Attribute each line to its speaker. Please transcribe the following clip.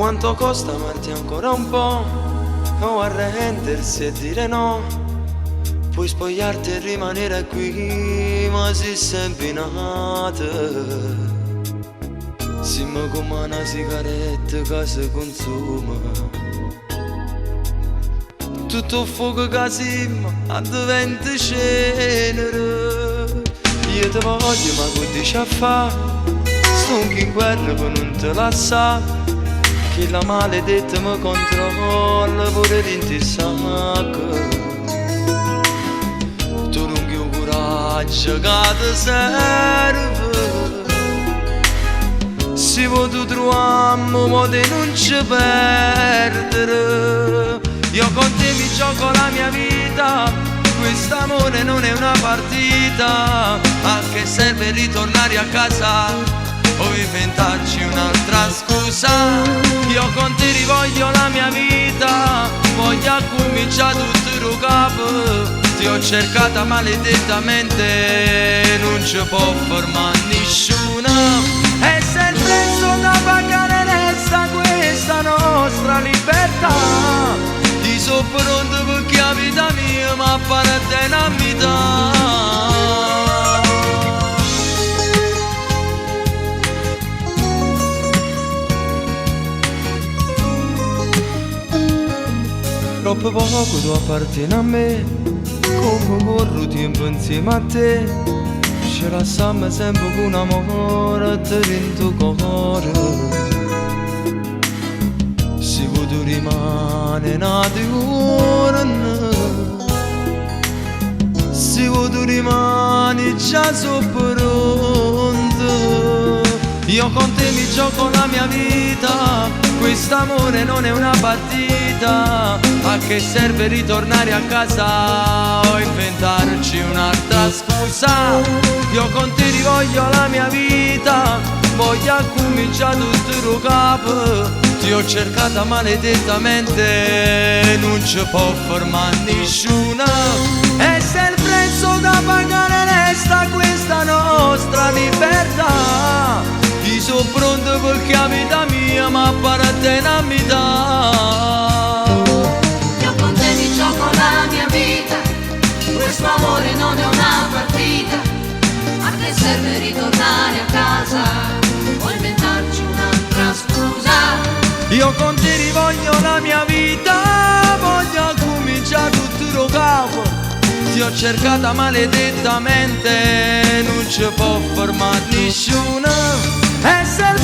Speaker 1: quanto costa amarti ancora un po', o arrendersi e dire no. Puoi spogliarti e rimanere qui, ma sei sempre nata. Siamo come una sigaretta che si consuma. Tutto fuoco che siamo, diventa cenere. Io ti voglio, ma che dici a fa? Sto in guerra per non te lasciare. Che la maledetta mi controlla pure dentro il sacco. Tu non hai coraggio che ti serve. Se vuoi tu troviamo, ma te non ci perdere. Io con te mi gioco la mia vita. Quest'amore non è una partita. A che serve ritornare a casa o inventarci un'altra scusa? Io con te rivoglio la mia vita. Voglio cominciare tutto da capo. Ti ho cercata maledettamente, non ci può fermare nessuno. E se il prezzo da pagare resta questa nostra libertà, ti so pronto perché la vita mia mi appartiene a metà. Troppo poco tu appartieni a me, come corro tempo insieme a te. Ci lasciamo sempre con amore dentro il cuore. Se tu rimane nati cuore, se tu rimani già so pronto. Io con te mi gioco la mia vita. Quest'amore non è una partita. A che serve ritornare a casa o inventarci un'altra scusa? Io con te rivoglio la mia vita. Voglio cominciare tutto da capo. Ti ho cercata maledettamente, non ci può fermare nessuno. E se il prezzo da pagare resta questa nostra libertà, ti so pronto perché la vita mia mi appartiene a metà.
Speaker 2: Io con te mi gioco la mia vita. Questo amore non è una partita. A che serve ritornare a casa o inventarci un'altra scusa?
Speaker 1: Io con te rivoglio la mia vita. Voglio cominciare tutto da capo. Ti ho cercata maledettamente, non ci può fermare nessuno. E se il